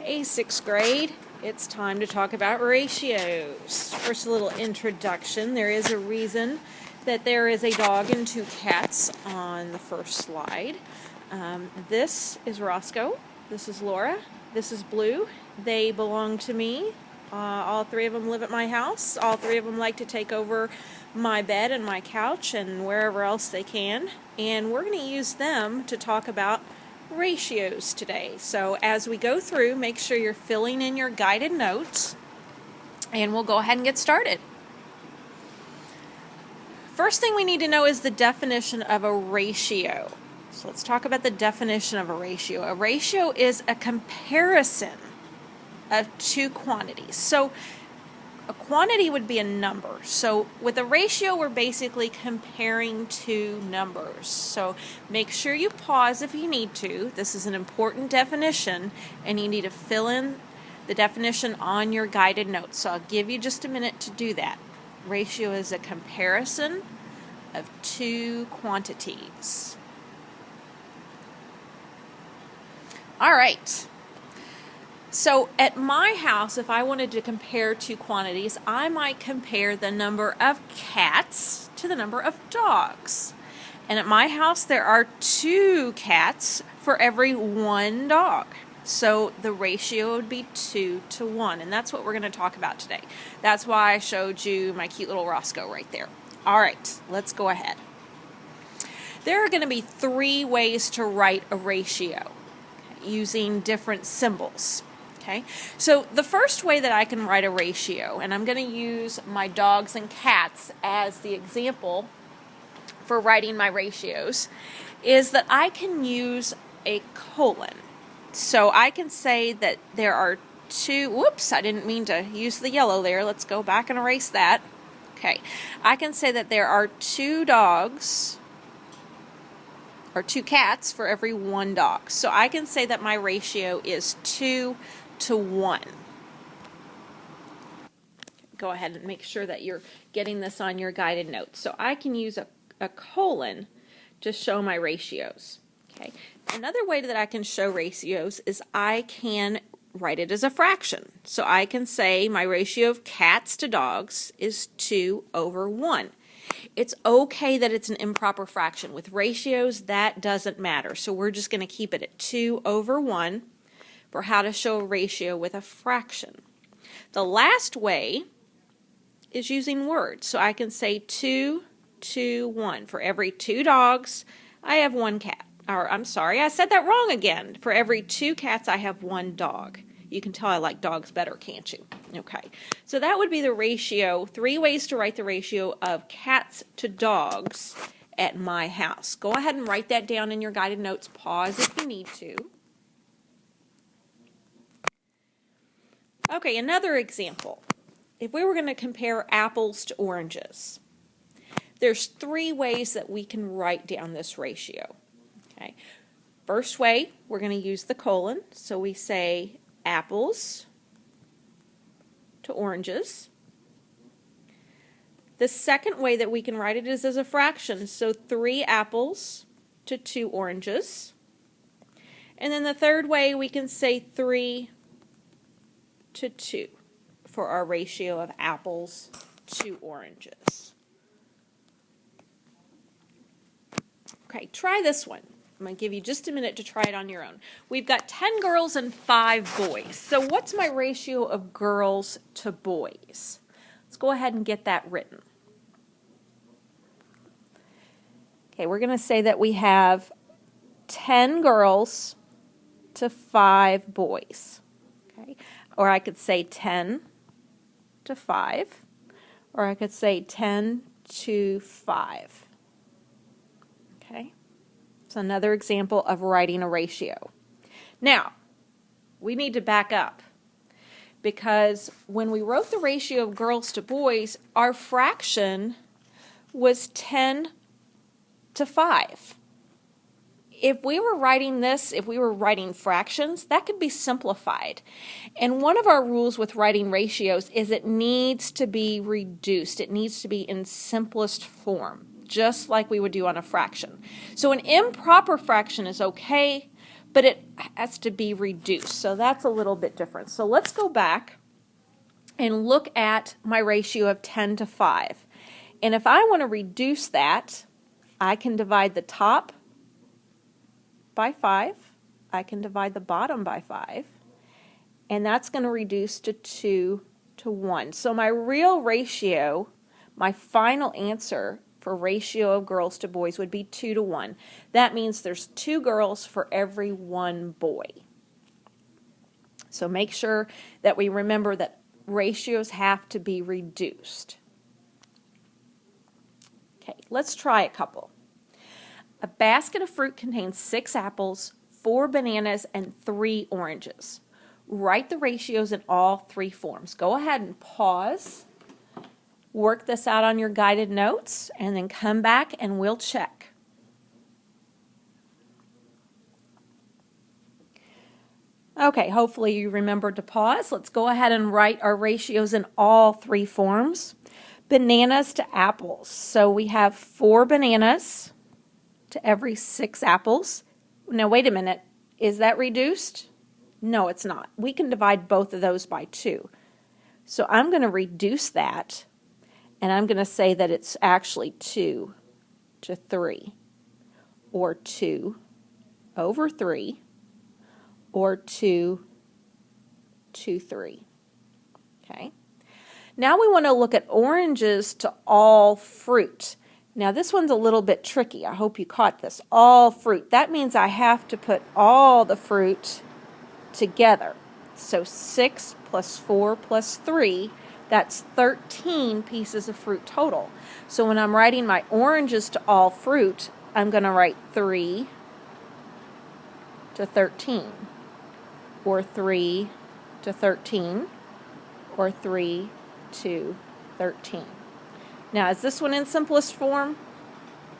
Hey, sixth grade, it's time to talk about ratios. First, a little introduction. There is a reason that there is a dog and two cats on the first slide. This is Roscoe, this is Laura, this is Blue. They belong to me. All three of them live at my house. All three of them like to take over my bed and my couch and wherever else they can. And we're going to use them to talk about ratios today. So as we go through, make sure you're filling in your guided notes, and we'll go ahead and get started. First thing we need to know is the definition of a ratio. So let's talk about the definition of a ratio. A ratio is a comparison of two quantities. So a quantity would be a number. So with a ratio, we're basically comparing two numbers. So make sure you pause if you need to. This is an important definition, and you need to fill in the definition on your guided notes. So I'll give you just a minute to do that. Ratio is a comparison of two quantities. All right. So at my house, if I wanted to compare two quantities, I might compare the number of cats to the number of dogs. And at my house, there are 2 cats for every 1 dog. So the ratio would be 2 to 1. And that's what we're going to talk about today. That's why I showed you my cute little Roscoe right there. All right, let's go ahead. There are going to be 3 ways to write a ratio using different symbols. Okay, so the first way that I can write a ratio, and I'm going to use my dogs and cats as the example for writing my ratios, is that I can use a colon. So I can say that there are 2, whoops, I didn't mean to use the yellow there. Let's go back and erase that. Okay, I can say that there are 2 dogs or 2 cats for every 1 dog. So I can say that my ratio is 2 to 1. Go ahead and make sure that you're getting this on your guided notes. So I can use a colon to show my ratios. Okay. Another way that I can show ratios is I can write it as a fraction. So I can say my ratio of cats to dogs is 2 over 1. It's okay that it's an improper fraction. With ratios, that doesn't matter. So we're just going to keep it at 2 over 1 for how to show a ratio with a fraction. The last way is using words. So I can say 2 to 1. For every 2 dogs, I have 1 cat. Or I'm sorry, I said that wrong again. For every 2 cats, I have 1 dog. You can tell I like dogs better, can't you? Okay, so that would be the ratio, 3 ways to write the ratio of cats to dogs at my house. Go ahead and write that down in your guided notes. Pause if you need to. Okay, another example. If we were going to compare apples to oranges, there's 3 ways that we can write down this ratio. Okay, first way, we're going to use the colon. So we say apples to oranges. The second way that we can write it is as a fraction. So 3 apples to 2 oranges. And then the third way, we can say 3 to 2 for our ratio of apples to oranges. Okay, try this one. I'm going to give you just a minute to try it on your own. We've got 10 girls and 5 boys. So what's my ratio of girls to boys? Let's go ahead and get that written. Okay, we're going to say that we have 10 girls to 5 boys. Okay, or I could say 10 to 5, or I could say 10 to 5. Okay. It's another example of writing a ratio. Now, we need to back up, because when we wrote the ratio of girls to boys, our fraction was 10 to 5. If we were writing this, if we were writing fractions, that could be simplified. And one of our rules with writing ratios is it needs to be reduced. It needs to be in simplest form, just like we would do on a fraction. So an improper fraction is okay, but it has to be reduced. So that's a little bit different. So let's go back and look at my ratio of 10 to 5. And if I want to reduce that, I can divide the top by 5. I can divide the bottom by 5. And that's going to reduce to 2 to 1. So my real ratio, my final answer for ratio of girls to boys would be 2 to 1. That means there's 2 girls for every 1 boy. So make sure that we remember that ratios have to be reduced. Okay, let's try a couple. A basket of fruit contains 6 apples, 4 bananas, and 3 oranges. Write the ratios in all 3 forms. Go ahead and pause. Work this out on your guided notes, and then come back and we'll check. Okay, hopefully you remembered to pause. Let's go ahead and write our ratios in all 3 forms. Bananas to apples. So we have 4 bananas to every 6 apples. Now wait a minute, is that reduced? No, it's not. We can divide both of those by 2. So I'm going to reduce that, and I'm going to say that it's actually 2 to 3, or 2 over 3, or 2 to 3. Okay. Now we want to look at oranges to all fruit. Now this one's a little bit tricky. I hope you caught this. All fruit. That means I have to put all the fruit together. So 6 plus 4 plus 3, that's 13 pieces of fruit total. So when I'm writing my oranges to all fruit, I'm going to write 3 to 13, or 3 to 13, or 3 to 13. Now, is this one in simplest form?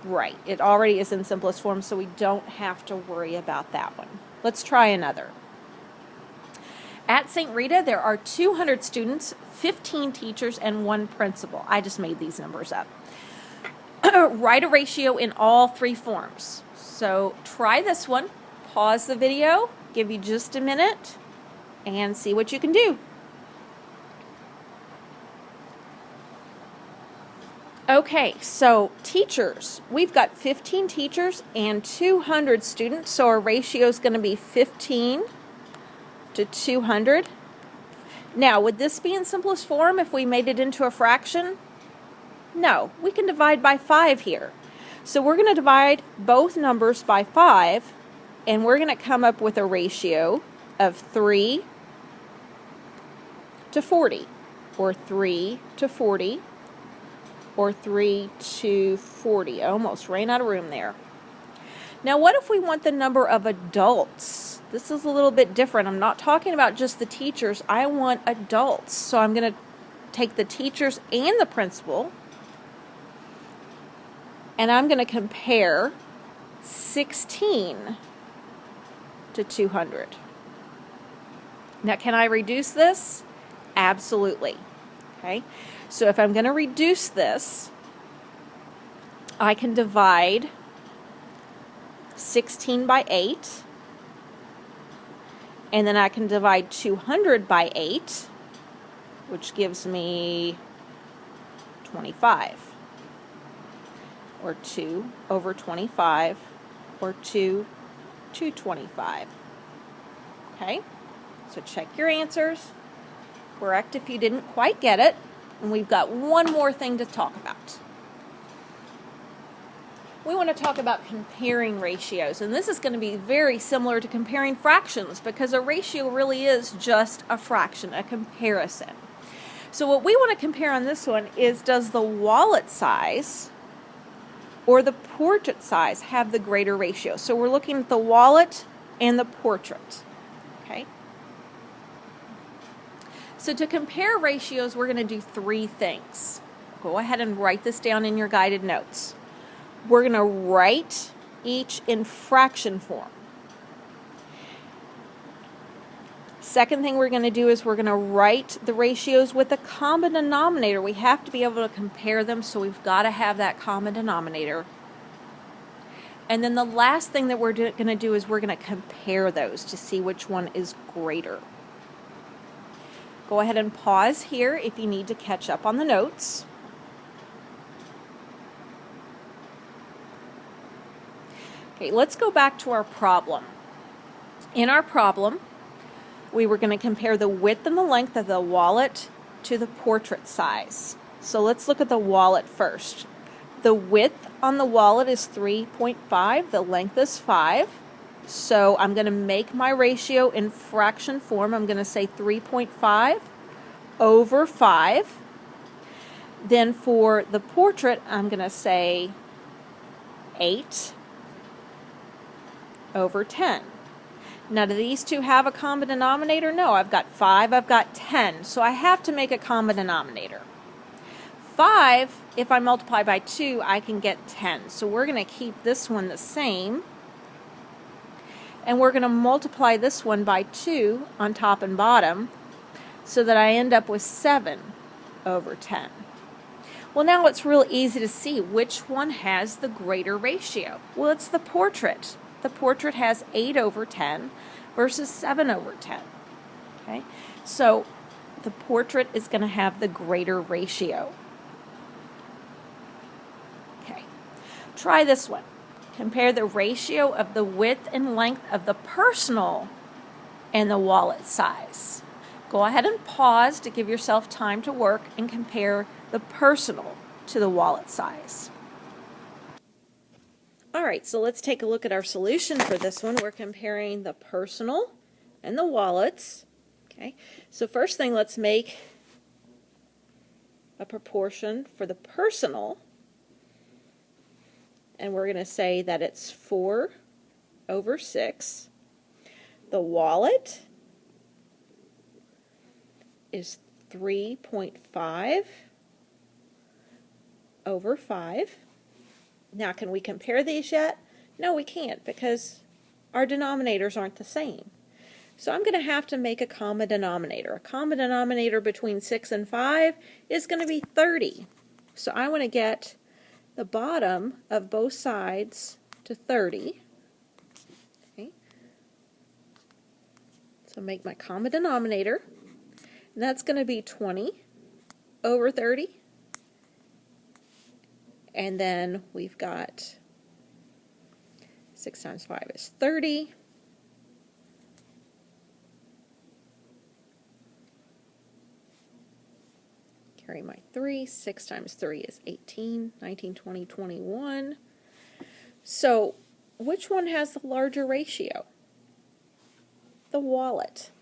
Right, it already is in simplest form, so we don't have to worry about that one. Let's try another. At St. Rita, there are 200 students, 15 teachers, and 1 principal. I just made these numbers up. Write a ratio in all 3 forms. So try this one. Pause the video, give you just a minute, and see what you can do. Okay, so teachers. We've got 15 teachers and 200 students, so our ratio is going to be 15 to 200. Now, would this be in simplest form if we made it into a fraction? No, we can divide by 5 here. So we're going to divide both numbers by 5, and we're going to come up with a ratio of 3 to 40, or 3 to 40, or 3 to 40. I almost ran out of room there. Now, what if we want the number of adults? This is a little bit different. I'm not talking about just the teachers. I want adults. So I'm going to take the teachers and the principal, and I'm going to compare 16 to 200. Now, can I reduce this? Absolutely. Okay. So if I'm going to reduce this, I can divide 16 by 8, and then I can divide 200 by 8, which gives me 25, or 2 over 25, or 2 to 25. Okay, so check your answers. Correct if you didn't quite get it. And we've got one more thing to talk about. We want to talk about comparing ratios, and this is going to be very similar to comparing fractions, because a ratio really is just a fraction, a comparison. So what we want to compare on this one is, does the wallet size or the portrait size have the greater ratio? So we're looking at the wallet and the portrait. Okay. So to compare ratios, we're going to do 3 things. Go ahead and write this down in your guided notes. We're going to write each in fraction form. Second thing we're going to do is we're going to write the ratios with a common denominator. We have to be able to compare them, so we've got to have that common denominator. And then the last thing that we're going to do is we're going to compare those to see which one is greater. Go ahead and pause here if you need to catch up on the notes. Okay, let's go back to our problem. In our problem, we were going to compare the width and the length of the wallet to the portrait size. So let's look at the wallet first. The width on the wallet is 3.5, the length is 5. So I'm going to make my ratio in fraction form. I'm going to say 3.5 over 5. Then for the portrait, I'm going to say 8 over 10. Now, do these two have a common denominator? No, I've got 5, I've got 10. So I have to make a common denominator. 5, if I multiply by 2, I can get 10. So we're going to keep this one the same. And we're going to multiply this one by 2 on top and bottom so that I end up with 7 over 10. Well, now it's real easy to see which one has the greater ratio. Well, it's the portrait. The portrait has 8 over 10 versus 7 over 10. Okay, so the portrait is going to have the greater ratio. Okay, try this one. Compare the ratio of the width and length of the personal and the wallet size. Go ahead and pause to give yourself time to work and compare the personal to the wallet size. All right, so let's take a look at our solution for this one. We're comparing the personal and the wallets. Okay, so first thing, let's make a proportion for the personal. And we're going to say that it's 4 over 6. The wallet is 3.5 over 5. Now, can we compare these yet? No, we can't because our denominators aren't the same. So I'm going to have to make a common denominator. A common denominator between 6 and 5 is going to be 30. So I want to get the bottom of both sides to 30. Okay. So make my common denominator. And that's going to be 20 over 30. And then we've got 6 times 5 is 30. Carry my 3. 6 times 3 is 18. 19, 20, 21. So which one has the larger ratio? The wallet.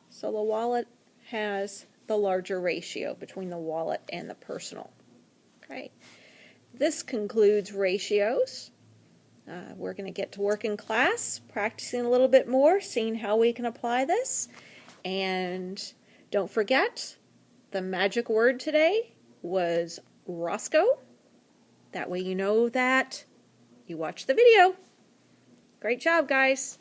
So the wallet has the larger ratio between the wallet and the personal. Okay. This concludes ratios. We're going to get to work in class, practicing a little bit more, seeing how we can apply this. And don't forget, the magic word today was Roscoe. That way you know that you watched the video. Great job, guys.